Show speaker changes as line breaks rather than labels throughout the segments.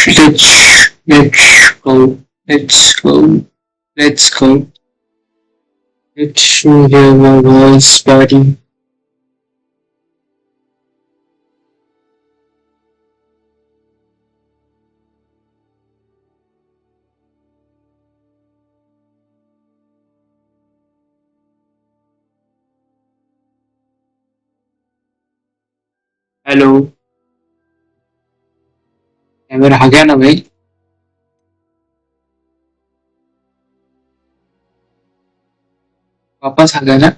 Let's go. Let's go. Let's go. Let's hear my voice, buddy. Hello camera आ गया ना भाई वापस आ गया ना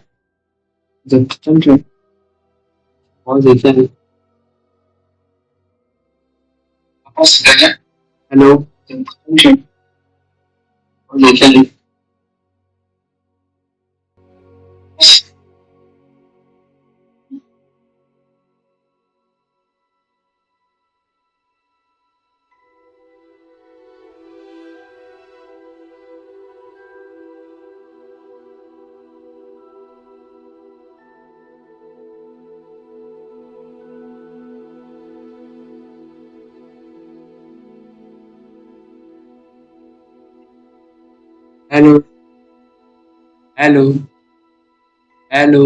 जब चल रहे बहुत देखा है वापस आ गया हेलो जब चल रहे बहुत देखा है hello hello hello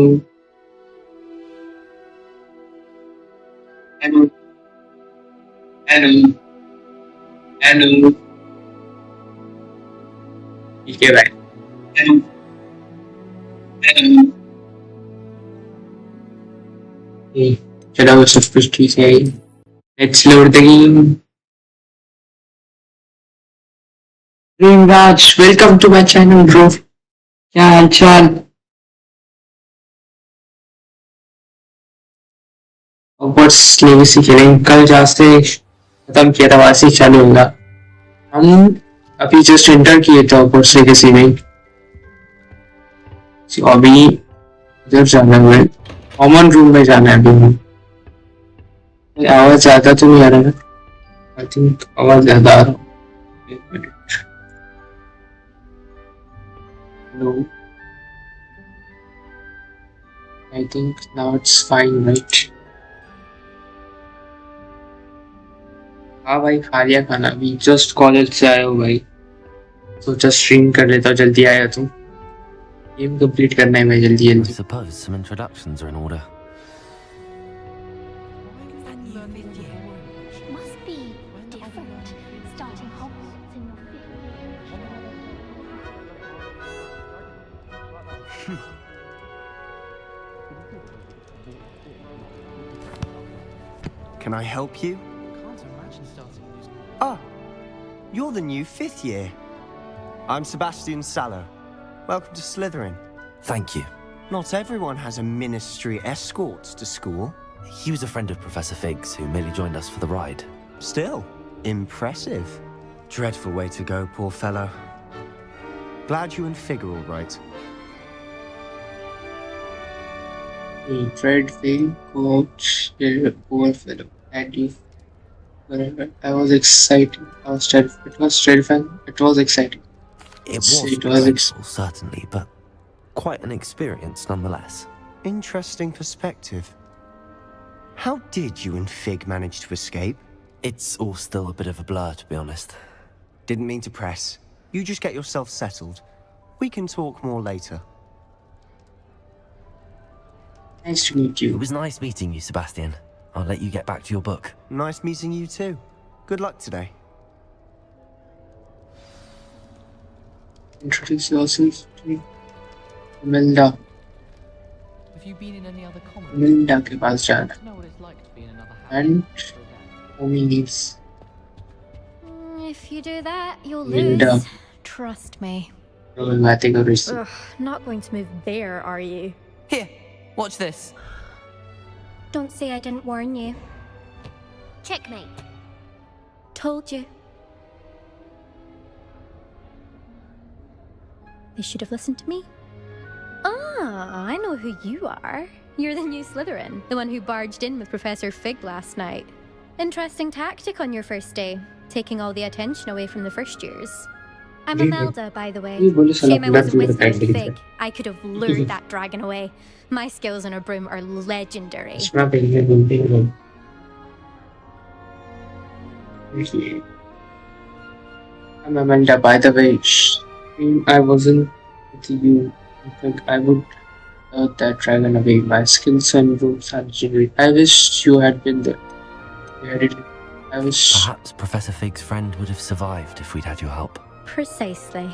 hello hello hello ठीक है भाई हेलो हेलो चलो वो सब कुछ ठीक है let's load the game Raj welcome to my channel bro क्या हाल चाल हॉगवर्ट्स लेगेसी खेलेंगे कल जहाँ से खत्म किया था वहां से ही चालू होगा हम अभी जस्ट एंटर किए थे हॉगवर्ट्स लेगेसी में अभी इधर जाना है कॉमन रूम में जाना है अभी हमें आवाज ज्यादा तो नहीं आ रहा है आई थिंक आवाज ज्यादा आ रहा है एक minute hello I think now it's fine right हाँ भाई खा लिया खाना अभी जस्ट कॉलेज से आया हो भाई सोचा स्ट्रीम कर लेता हूँ जल्दी आया तुम गेम कंप्लीट करना है मैं जल्दी
I
जल्दी
suppose some introductions are in order.
Must be different starting Hogwarts in your
Can I help you? Ah, you're the new 5th year. I'm Sebastian Sallow. Welcome to Slytherin.
Thank you.
Not everyone has a ministry escort to school.
He was a friend of Professor Figgs who merely joined us for the ride.
Still, impressive. Dreadful way to go, poor fellow. Glad you and Fig are all right.
He dreadful coach, a poor fellow. And you forever. I was excited. I was terrified. It was terrifying. It was exciting.
It was
It was
dreadful, certainly, but quite an experience nonetheless.
Interesting perspective. How did you and Fig manage to escape?
It's all still a bit of a blur, to be honest.
Didn't mean to press. You just get yourself settled. We can talk more later.
nice to meet
It
you.
was nice meeting you, Sebastian. I'll let you get back to your book.
Nice meeting you too. Good luck today.
Introduce yourself to me. Imelda.
Have you been in any other commons?
Imelda के पास जाना.
Know what it's like to be in another house.
And Omi leaves.
If you do that, you'll
Linda.
lose. Trust me.
तो बातें करो इससे.
Ugh, not going to move there, are you?
Here, watch this.
Don't say I didn't warn you.
Checkmate.
Told you. They should have listened to me. Ah, I know who you are. You're the new Slytherin, the one who barged in with Professor Fig last night. Interesting tactic on your first day, taking all the attention away from the first years. I'm
Really?
Imelda, by the way.
ये बोले साला
Shame I
blood
wasn't with
fever
you in
type
Fig. I could have lured that dragon away. My skills on a broom are legendary.
चश्मा पहनने बोलते हैं लोग. Okay. I'm Amanda, by the way. I wasn't with you. I think I would lure that dragon away. My skills and robes are legendary. I wish you had been there. Where did you? I wish.
Perhaps Professor Fig's friend would have survived if we'd had your help.
Precisely.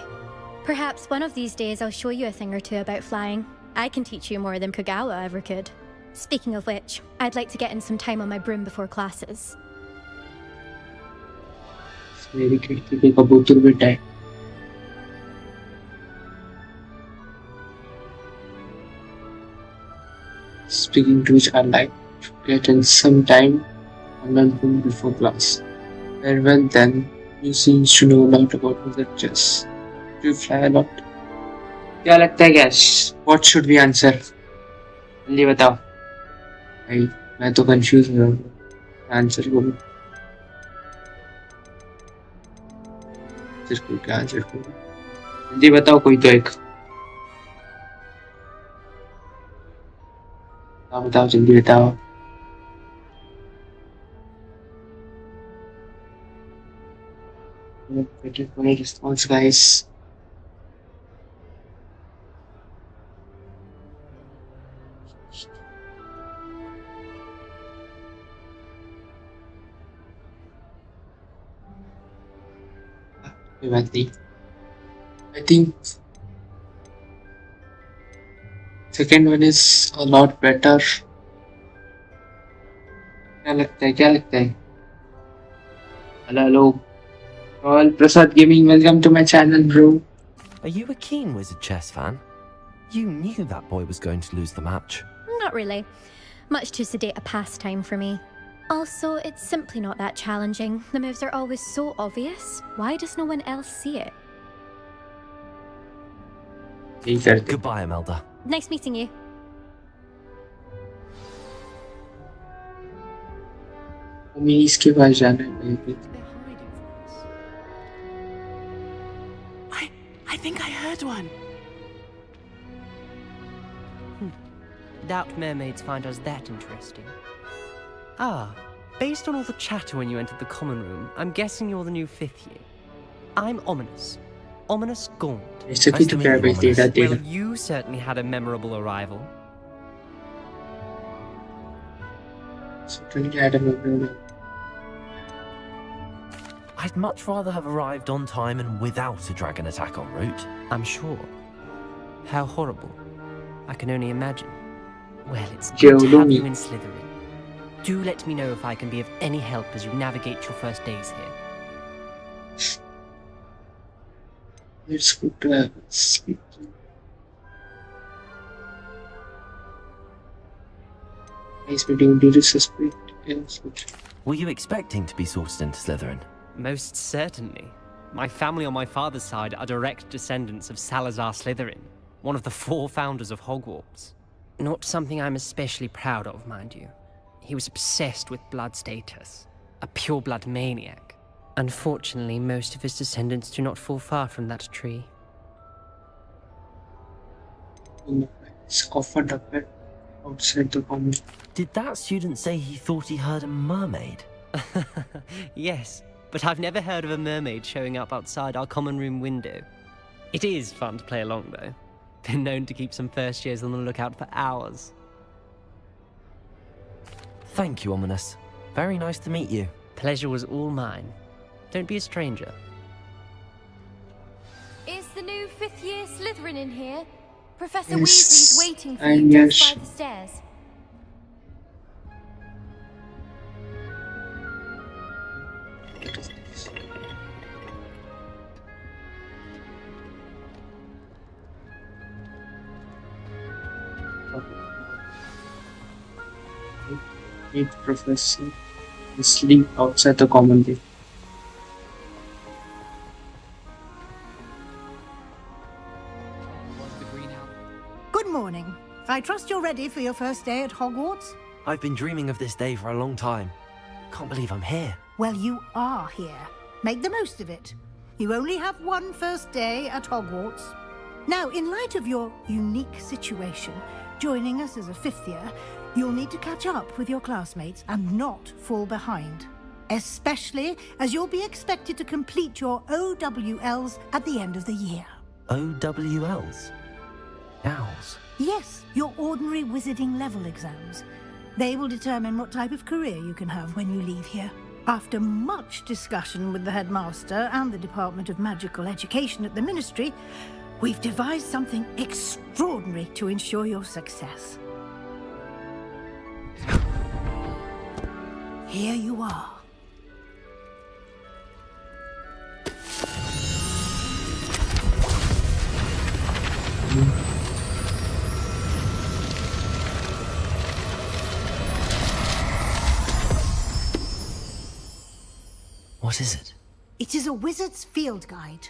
Perhaps one of these days I'll show you a thing or two about flying. I can teach you more than Kagawa ever could. Speaking of which, I'd like to get in some time on my broom before classes.
मेरी खिड़की पे कबूतर बैठा है. Speaking to which, I'd like to get in some time on my broom before class. Very well then. You seem to know a lot about wizard chess. Do you fly a lot? क्या लगता है gas? What should we answer? जल्दी बताओ. भाई मैं तो confuse हो रहा हूँ. आंसर बोलो. आंसर को क्या आंसर को? जल्दी बताओ कोई तो एक. बताओ जल्दी बताओ. Waiting for a response, guys. कोई बात नहीं. I think second one is a lot better. क्या लगता है? क्या लगता है? Hello. All Prasad Gaming, welcome to my channel, bro.
Are you a keen Wizard Chess fan? You knew that boy was going to lose the match.
Not really. Much too sedate a pastime for me. Also, it's simply not that challenging. The moves are always so obvious. Why does no one else see it?
यही करते.
Goodbye, Imelda.
Nice meeting you.
हमें इसके पास जाना है.
They're hiding from us.
I think I heard one.
Doubt mermaids find us that interesting. Ah, based on all the chatter when you entered the common room, I'm guessing you're the new 5th year. I'm Ominous. Ominous Gaunt.
ऐसे
Nice
की
to
तो
meet
क्या
you,
भाई तेरा
Ominous.
Well, you certainly had a memorable arrival.
Certainly had a memorable.
I'd much rather have arrived on time and without a dragon attack en route.
I'm sure. How horrible. I can only imagine. Well, it's
Joe,
good to have
don't
you
you-
in Slytherin. Do let me know if I can be of any help as you navigate your first days here.
Let's go to speak. Nice meeting you. Do you suspect? Yes.
Were you expecting to be sorted into Slytherin?
Most certainly. My family on my father's side are direct descendants of Salazar Slytherin, one of the 4 founders of Hogwarts. Not something I'm especially proud of, mind you. He was obsessed with blood status. A pure-blood maniac. Unfortunately, most of his descendants do not fall far from that tree.
It's offered a bit outside the common.
Did that student say he thought he heard a mermaid?
Yes, but I've never heard of a mermaid showing up outside our common room window. It is fun to play along, though. Been known to keep some first years on the lookout for hours.
Thank you, Ominous. Very nice to meet you.
Pleasure was all mine. Don't be a stranger.
Is the new fifth-year Slytherin in here? Professor
Yes,
Weasley's waiting for
and
you
yes.
just by the stairs.
Meet Professor Weasley outside the common room.
Good morning. I trust you're ready for your first day at Hogwarts?
I've been dreaming of this day for a long time. Can't believe I'm here.
Well, you are here. Make the most of it. You only have one first day at Hogwarts. Now, in light of your unique situation, joining us as a fifth year, you'll need to catch up with your classmates and not fall behind. Especially as you'll be expected to complete your OWLs at the end of the year.
OWLs? Owls?
Yes, your ordinary wizarding level exams. They will determine what type of career you can have when you leave here. After much discussion with the headmaster and the Department of Magical Education at the Ministry, we've devised something extraordinary to ensure your success. Here you are.
What is it?
It is a wizard's field guide.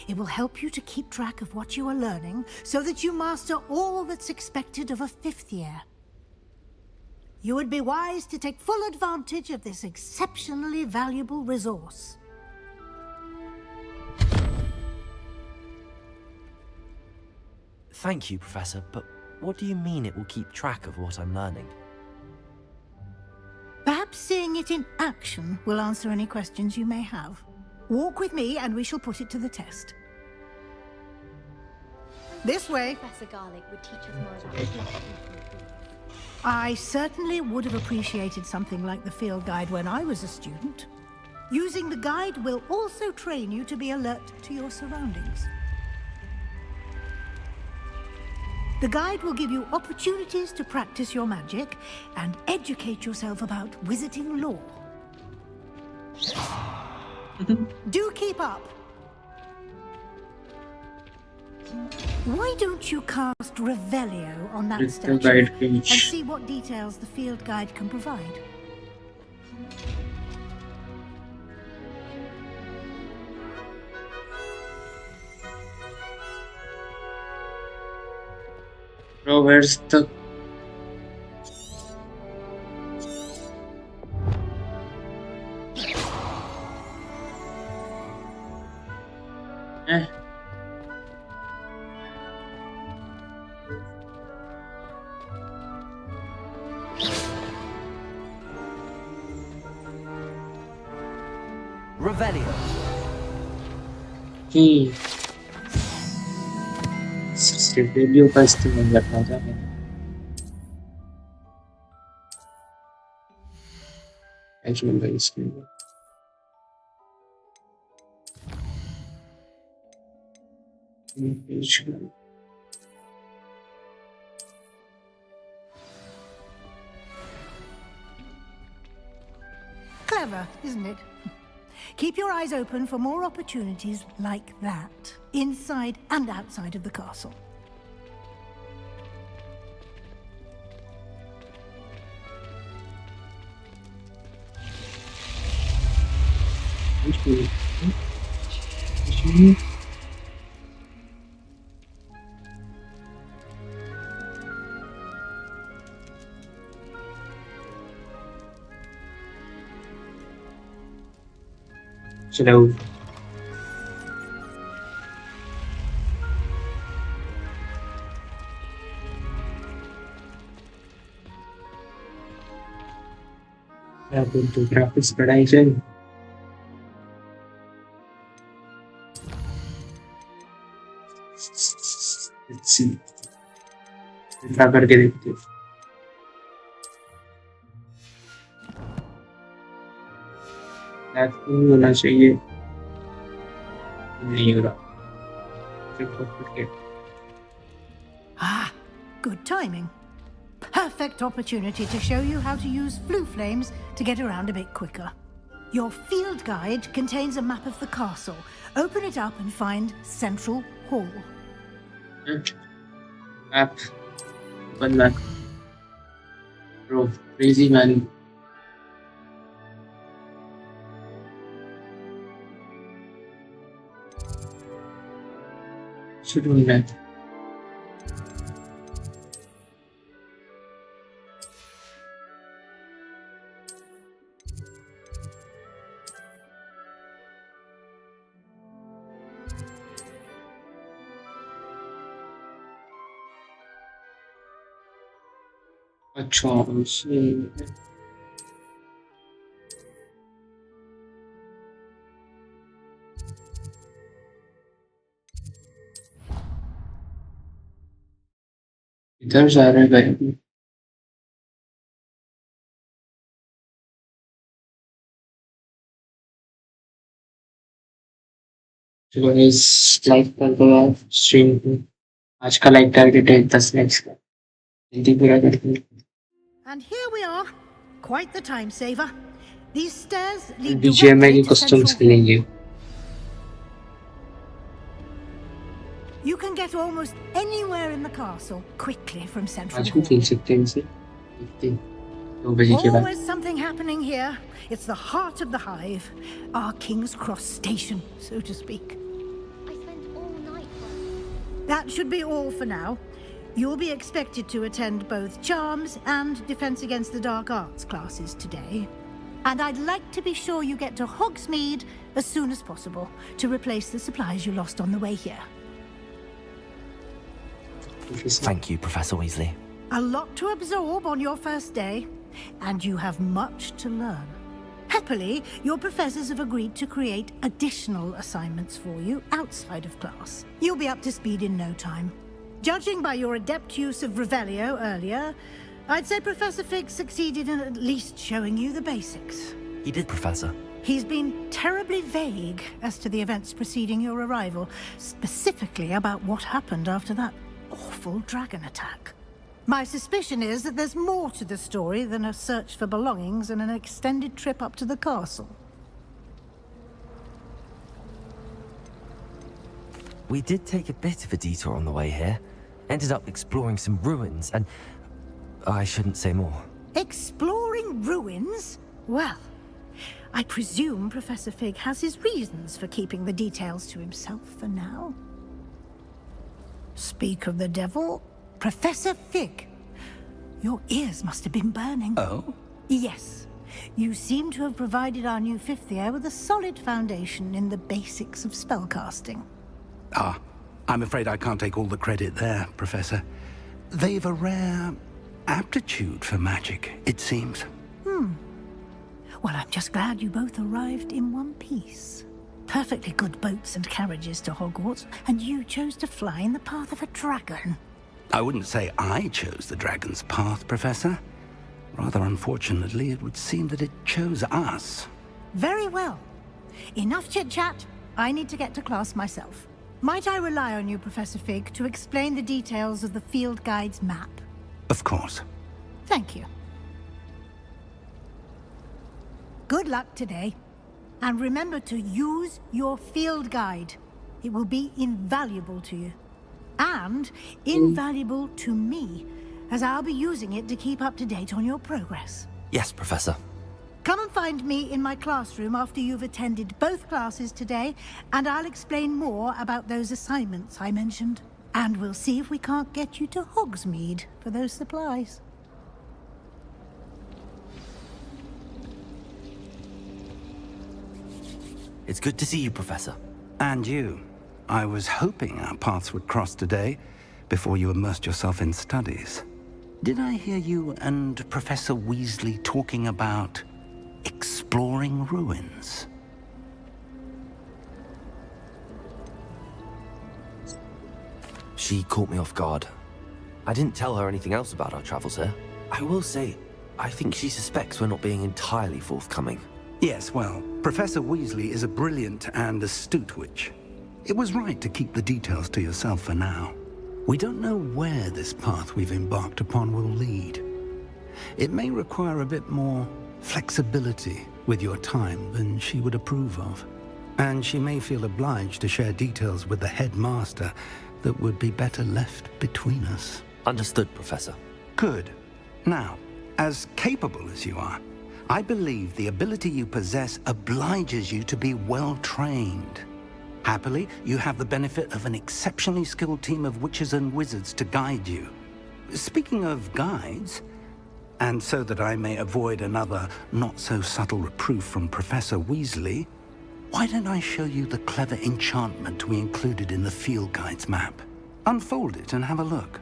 It will help you to keep track of what you are learning so that you master all that's expected of a fifth year. You would be wise to take full advantage of this exceptionally valuable resource.
Thank you, Professor, but what do you mean it will keep track of what I'm learning?
Perhaps seeing it in action will answer any questions you may have. Walk with me and we shall put it to the test. This way.
Professor Garlick would teach us more about history.
I certainly would have appreciated something like the field guide when I was a student. Using the guide will also train you to be alert to your surroundings. The guide will give you opportunities to practice your magic and educate yourself about wizarding lore. Do keep up. Why don't you cast Revelio on that
With the
statue
guide
and
page.
see what details the field guide can provide?
Bro, where's the... Eh?
Revelio!
कि radio का इस्तेमाल करना था मैं इसमें
Clever, isn't it? Keep your eyes open for more opportunities like that, inside and outside of the castle.
चलो क्या बोलते ग्राफिक्स बढ़ाई जाए Let's see. इतना करके देखते हैं नहीं होना चाहिए नहीं हो रहा
Ah, good timing. Perfect opportunity to show you how to use flue flames to get around a bit quicker. Your field guide contains a map of the castle. Open it up and find Central Hall.
App. One back. Bro, crazy man. Should do that. अच्छा इधर जा रहे हैं भाई तो इस like कर दो यार स्ट्रीम को आज का लाइक टारगेट है 10 लाइक्स का जल्दी पूरा कर दो
And here we are. Quite the time saver. These stairs lead
BGMI की
directly to
कस्टम्स
Central
खेलेंगे
Hall. You can get almost anywhere in the castle quickly from Central
आज भी
Hall.
खेल सकते हैं इसे देखते हैं 2 बजे के बाद
Always something happening here. It's the heart of the hive, our King's Cross station, so to speak.
I spent all night.
That should be all for now. You'll be expected to attend both Charms and Defense Against the Dark Arts classes today. And I'd like to be sure you get to Hogsmeade as soon as possible to replace the supplies you lost on the way here.
Thank you, Professor Weasley.
A lot to absorb on your first day, and you have much to learn. Happily, your professors have agreed to create additional assignments for you outside of class. You'll be up to speed in no time. Judging by your adept use of Revelio earlier, I'd say Professor Fig succeeded in at least showing you the basics.
He did, Professor.
He's been terribly vague as to the events preceding your arrival, specifically about what happened after that awful dragon attack. My suspicion is that there's more to the story than a search for belongings and an extended trip up to the castle.
We did take a bit of a detour on the way here. Ended up exploring some ruins and... I shouldn't say more.
Exploring ruins? Well, I presume Professor Fig has his reasons for keeping the details to himself for now. Speak of the devil, Professor Fig. Your ears must have been burning.
Oh?
Yes. You seem to have provided our new fifth year with a solid foundation in the basics of spellcasting.
Ah, I'm afraid I can't take all the credit there, Professor. They've a rare aptitude for magic, it seems.
Well, I'm just glad you both arrived in one piece. Perfectly good boats and carriages to Hogwarts, and you chose to fly in the path of a dragon.
I wouldn't say I chose the dragon's path, Professor. Rather unfortunately, it would seem that it chose us.
Very well. Enough chit-chat. I need to get to class myself. Might I rely on you, Professor Fig, to explain the details of the field guide's map?
Of course.
Thank you. Good luck today. And remember to use your field guide. It will be invaluable to you. And invaluable to me, as I'll be using it to keep up to date on your progress.
Yes, Professor.
Come and find me in my classroom after you've attended both classes today, and I'll explain more about those assignments I mentioned. And we'll see if we can't get you to Hogsmeade for those supplies.
It's good to see you, Professor.
And you. I was hoping our paths would cross today, before you immersed yourself in studies. Did I hear you and Professor Weasley talking about exploring ruins?
She caught me off guard. I didn't tell her anything else about our travels here. I will say, I think she suspects we're not being entirely forthcoming.
Yes, well, Professor Weasley is a brilliant and astute witch. It was right to keep the details to yourself for now. We don't know where this path we've embarked upon will lead. It may require a bit more flexibility with your time than she would approve of. And she may feel obliged to share details with the headmaster that would be better left between us.
Understood, Professor.
Good. Now, as capable as you are, I believe the ability you possess obliges you to be well-trained. Happily, you have the benefit of an exceptionally skilled team of witches and wizards to guide you. Speaking of guides, and so that I may avoid another not-so-subtle reproof from Professor Weasley, why don't I show you the clever enchantment we included in the field guide's map? Unfold it and have a look.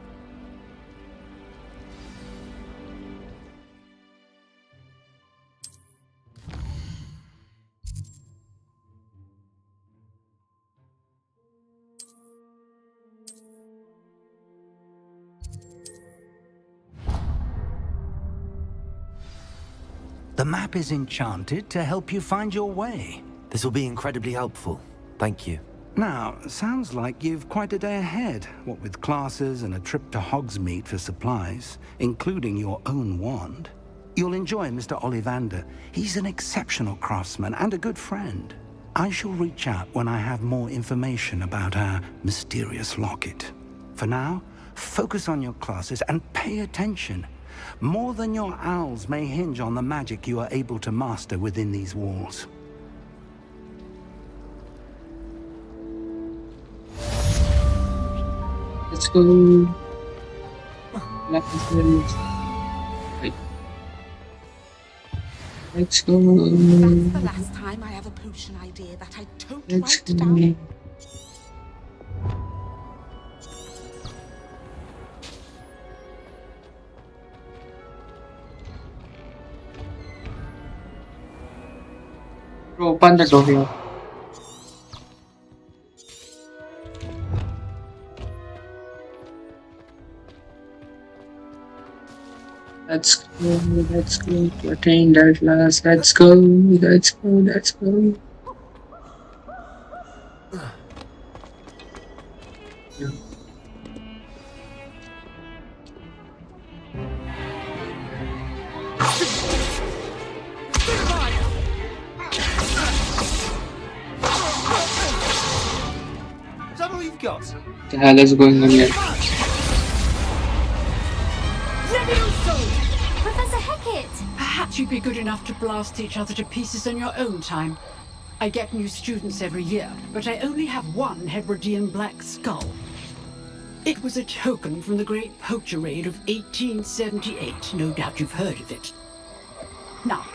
The map is enchanted to help you find your way.
This will be incredibly helpful. Thank you.
Now, sounds like you've quite a day ahead, what with classes and a trip to Hogsmeade for supplies, including your own wand. You'll enjoy Mr. Ollivander. He's an exceptional craftsman and a good friend. I shall reach out when I have more information about our mysterious locket. For now, focus on your classes and pay attention. More than your owls may hinge on the magic you are able to master within these walls.
Let's go. Wait. Let's go.
That's the last time I have a potion idea that I don't
Let's
write
go.
down.
Bro, open the door here. Let's go to attain that last. Let's go. Yeah.
Is that all you've got?
What the hell is going on here?
Professor Hecat!
Perhaps you'd be good enough to blast each other to pieces in your own time. I get new students every year, but I only have one Hebridean black skull. It was a token from the Great Poacher Raid of 1878. No doubt you've heard of it. Now,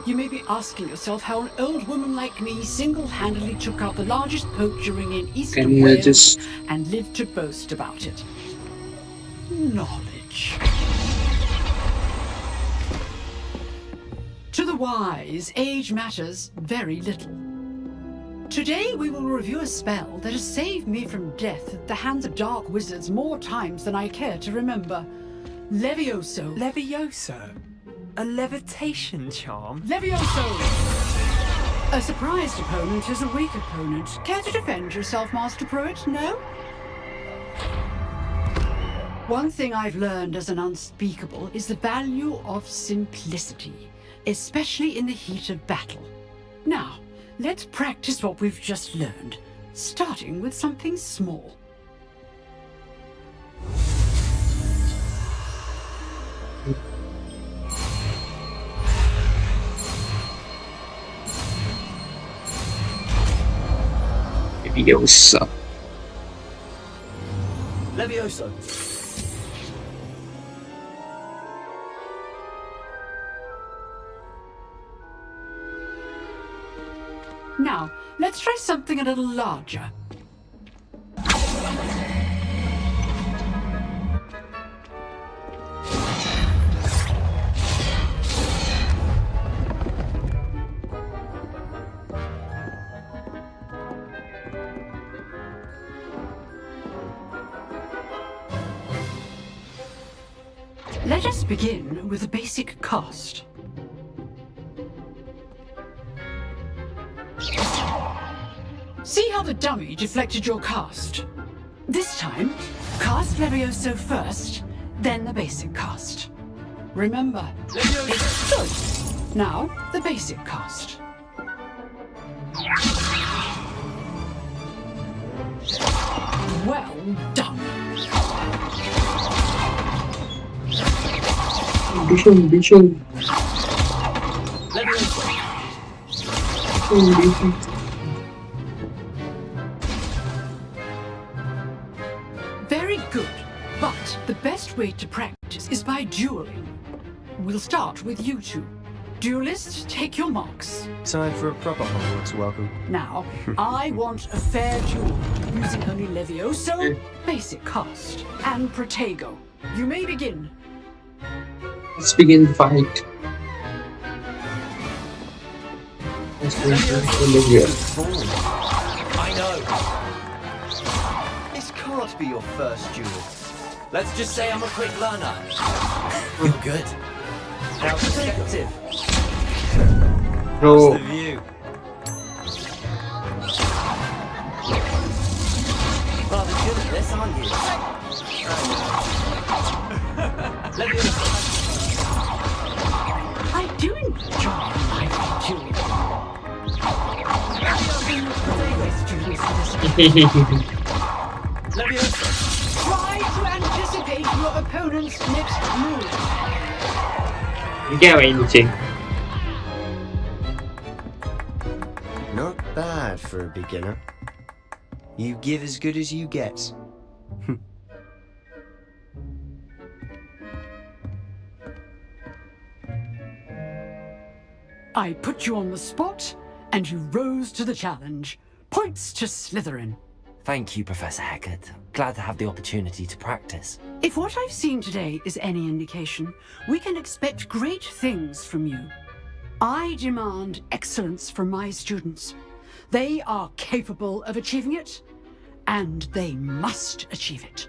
you may be asking yourself how an old woman like me single-handedly took out the largest poacher ring in eastern
Can you
Wales
just-
and lived to boast about it. Knowledge. To the wise, age matters very little. Today we will review a spell that has saved me from death at the hands of dark wizards more times than I care to remember. Levioso.
Levioso? A levitation charm?
Levioso! A surprised opponent is a weak opponent. Care to defend yourself, Master Pruitt? No? One thing I've learned as an unspeakable is the value of simplicity, especially in the heat of battle. Now, let's practice what we've just learned, starting with something small.
Leviosa.
Levioso.
Now, let's try something a little larger. Let us begin with a basic cast. See how the dummy deflected your cast? This time, cast Levioso first, then the basic cast. Remember, it's good. Now, the basic cast. Well done.
Ambition.
Very good, but the best way to practice is by dueling. We'll start with you two. Duelists, take your marks.
Time for a proper Hogwarts welcome.
Now, I want a fair duel, using only Levioso, basic cast, and Protego. You may begin.
Let's begin the fight. Olivia.
I know.
This can't be your first duel.
Let's just say I'm a quick learner. You're good.
How perspective.
No.
What's the view?
Rather good at this, aren't you?
I do enjoy my duel. Try to anticipate your opponent's next move.
Not bad for a beginner. You give as good as you get.
I put you on the spot, and you rose to the challenge. Points to Slytherin.
Thank you, Professor Hecat. Glad to have the opportunity to practice.
If what I've seen today is any indication, we can expect great things from you. I demand excellence from my students. They are capable of achieving it, and they must achieve it.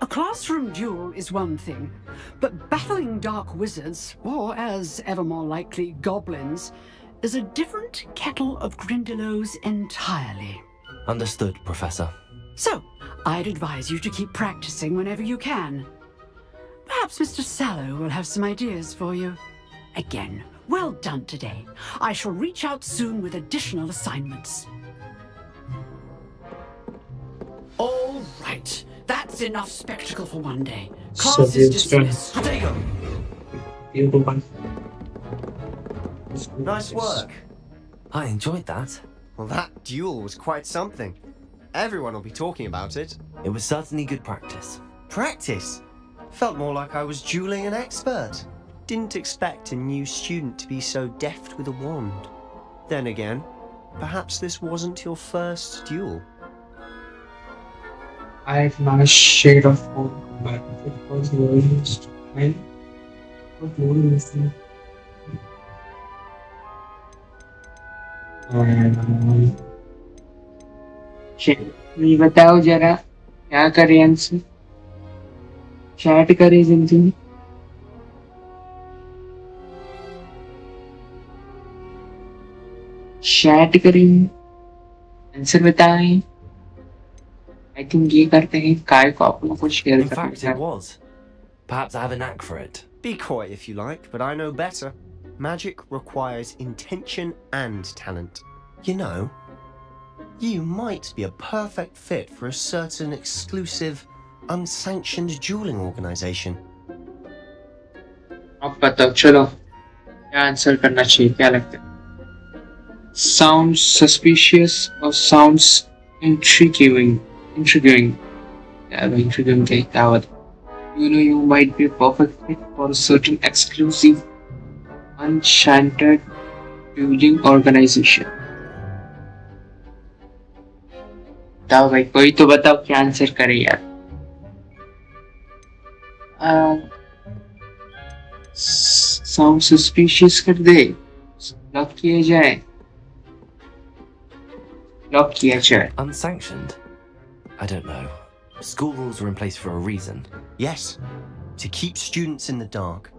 A classroom duel is one thing, but battling dark wizards, or as ever more likely, goblins, is a different kettle of Grindylows entirely.
Understood, Professor.
So, I'd advise you to keep practicing whenever you can. Perhaps Mr. Sallow will have some ideas for you. Again, well done today. I shall reach out soon with additional assignments. All right. That's enough spectacle for one day. Class is dismissed.
Nice work.
I enjoyed that.
Well, that duel was quite something. Everyone will be talking about it.
It was certainly good practice.
Practice? Felt more like I was dueling an expert. Didn't expect a new student to be so deft with a wand. Then again, perhaps this wasn't your first duel.
I have my shade of hope, but it was almost time. What more is there? नहीं बताओ जरा क्या करें answer chat करें जिंदगी chat करें answer बताएं I think ये करते हैं काय को अपना कुछ share
In fact, it was. Perhaps I have a knack for it.
Be coy if you like, but I know better. Magic requires intention and talent. You know, you might be a perfect fit for a certain exclusive, unsanctioned dueling organization.
अब बताओ चलो क्या answer करना चाहिए क्या लगता है sounds suspicious or sounds intriguing intriguing you might be a perfect fit for a certain exclusive enchanted dueling organization बताओ भाई, कोई तो बताओ क्या आंसर करे यार। साउंड सस्पिशियस कर दे, लॉक किया जाए, लॉक किया जाए।
Unsanctioned? I don't know. School rules are in place for a reason.
Yes, to keep students in the dark.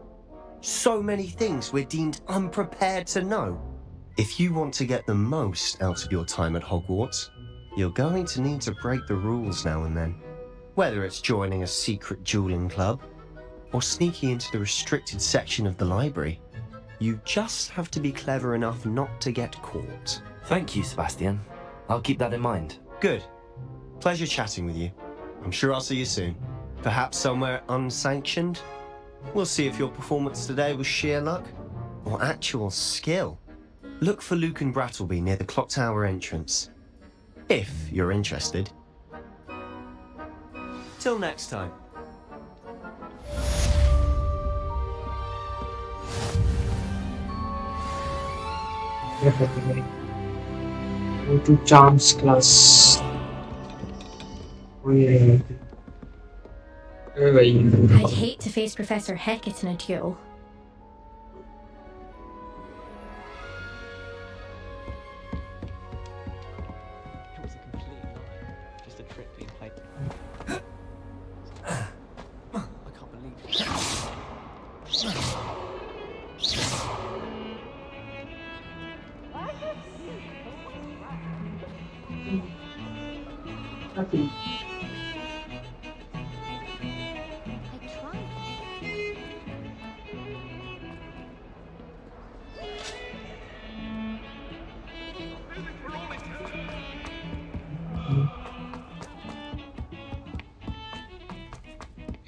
So many things we're deemed unprepared to know. If you want to get the most out of your time at Hogwarts, you're going to need to break the rules now and then. Whether it's joining a secret dueling club or sneaking into the restricted section of the library, you just have to be clever enough not to get caught.
Thank you, Sebastian. I'll keep that in mind.
Good. Pleasure chatting with you. I'm sure I'll see you soon. Perhaps somewhere unsanctioned? We'll see if your performance today was sheer luck or actual skill. Look for Luke and Brattleby near the clock tower entrance, if you're interested. Till next time.
Go to charms class. Oh yeah.
I'd hate to face Professor Hecat in a duel.
It was a complete lie. Just a trick being played. I can't believe it.
Okay.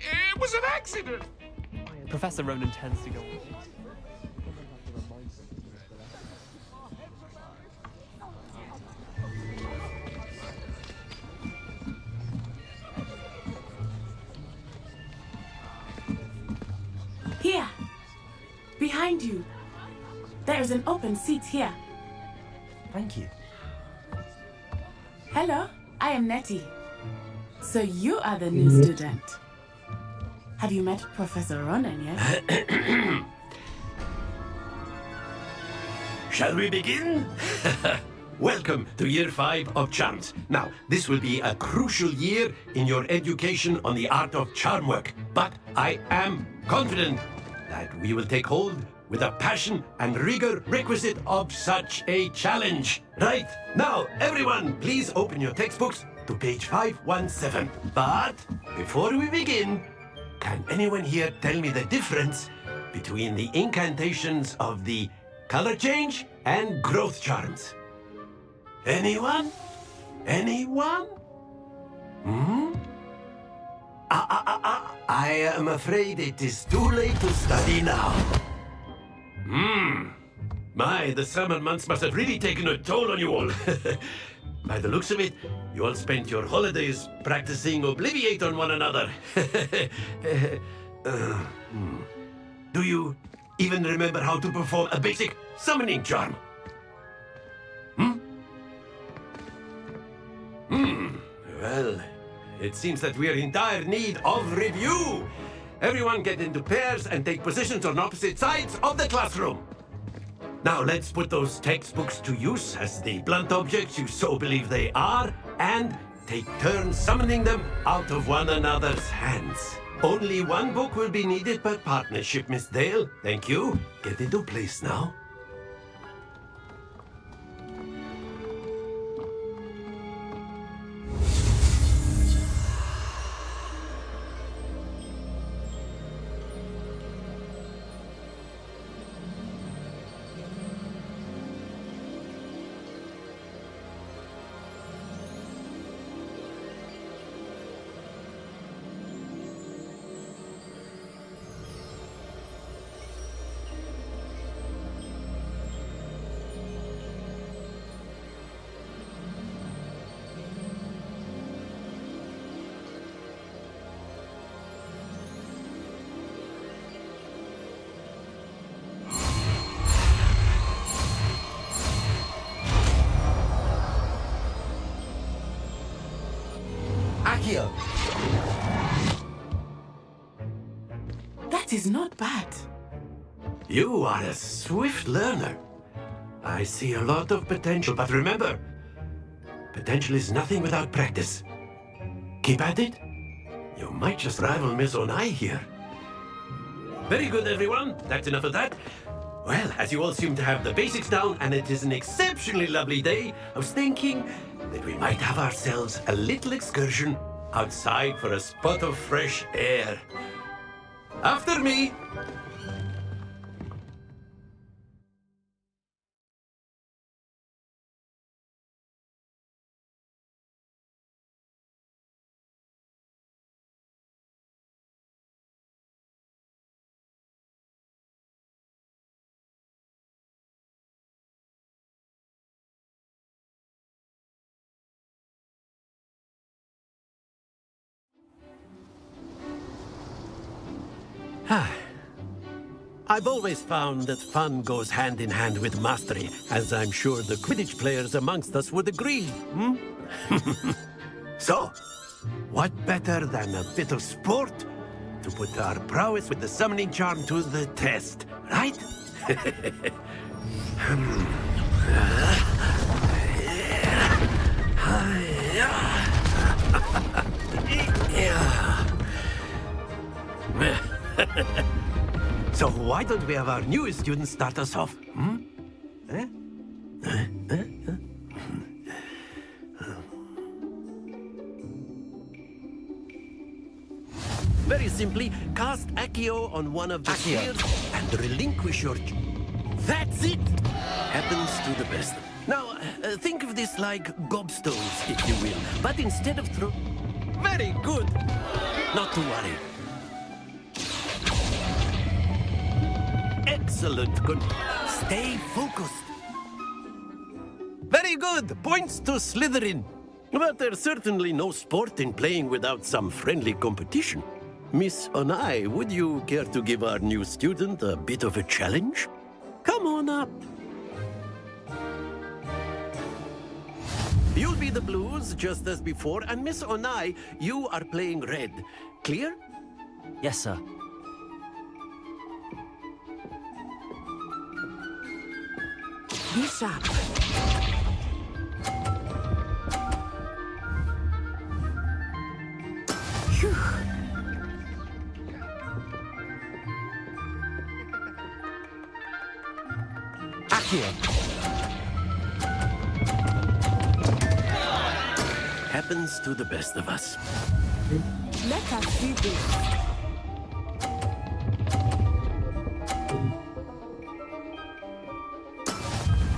It was an accident!
Professor Ronan tends to go on.
Here! Behind you! There's an open seat here.
Thank you.
Hello, I am Nettie. So you are the new student. Have you met Professor Ronan yet?
Shall we begin? Welcome to Year 5 of Charms. Now, this will be a crucial year in your education on the art of charm work, but I am confident that we will take hold with the passion and rigor requisite of such a challenge. Right, now, everyone, please open your textbooks to page 517. But before we begin, can anyone here tell me the difference between the incantations of the color change and growth charms? Anyone? Anyone? I am afraid it is too late to study now. My, the summer months must have really taken a toll on you all. By the looks of it, you all spent your holidays practicing Obliviate on one another. Do you even remember how to perform a basic summoning charm? Well, it seems that we are in dire need of review. Everyone get into pairs and take positions on opposite sides of the classroom. Now let's put those textbooks to use as the blunt objects you so believe they are, and take turns summoning them out of one another's hands. Only one book will be needed per partnership, Miss Dale. Thank you. Get into place now.
Akio!
That is not bad.
You are a swift learner. I see a lot of potential, but remember, potential is nothing without practice. Keep at it. You might just rival Miss Onai here. Very good, everyone. That's enough of that. Well, as you all seem to have the basics down, and it is an exceptionally lovely day, I was thinking that we might have ourselves a little excursion outside for a spot of fresh air. After me! I've always found that fun goes hand in hand with mastery, as I'm sure the Quidditch players amongst us would agree, hmm? So, what better than a bit of sport to put our prowess with the summoning charm to the test, right? So why don't we have our newest student start us off? Hmm? Very simply, cast Accio on one of the spheres and relinquish your... That's it! Happens to the best. Now, think of this like gobstones, if you will. But instead of throw... Very good! Not to worry. Excellent. Good. Stay focused. Very good. Points to Slytherin. But there's certainly no sport in playing without some friendly competition. Miss Onai, would you care to give our new student a bit of a challenge? Come on up. You'll be the blues, just as before, and Miss Onai, you are playing red. Clear?
Yes, sir.
Be sharp. Phew.
Accio!
Happens to the best of us.
Let us see this.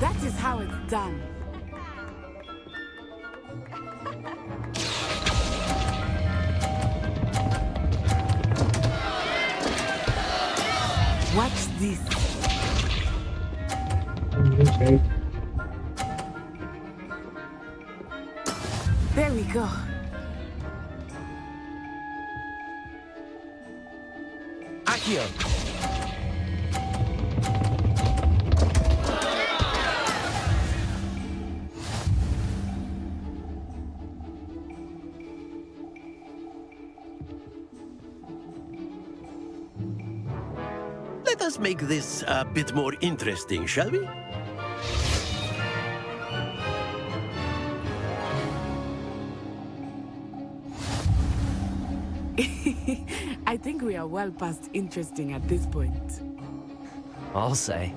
That is how it's done. Watch this.
Okay.
There we go.
Accio!
Let us make this a bit more interesting, shall we?
I think we are well past interesting at this point.
I'll say.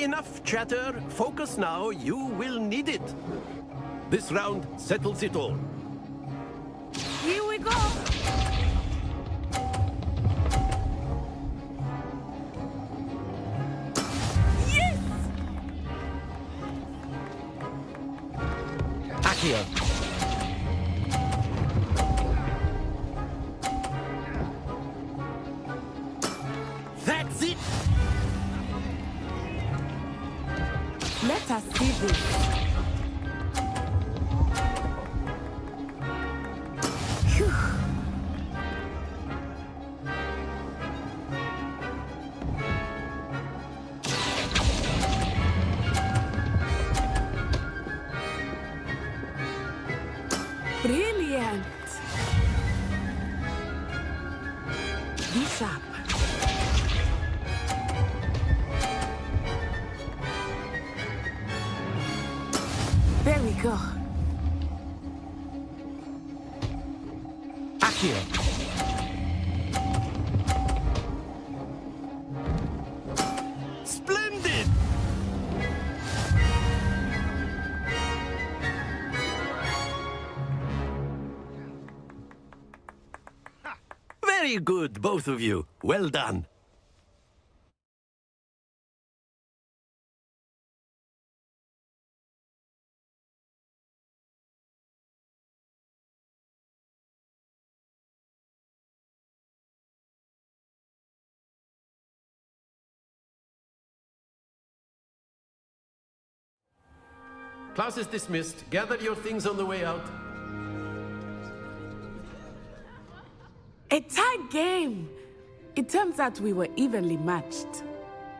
Enough chatter. Focus now. You will need it. This round settles it all.
Here we go. Yes!
Accio!
That's it!
Let us see this. Phew. Brilliant! sharp. There we go.
Accio.
Splendid! Very good, both of you. Well done. Class is dismissed. Gather your things on the way out.
A tight game. It turns out we were evenly matched.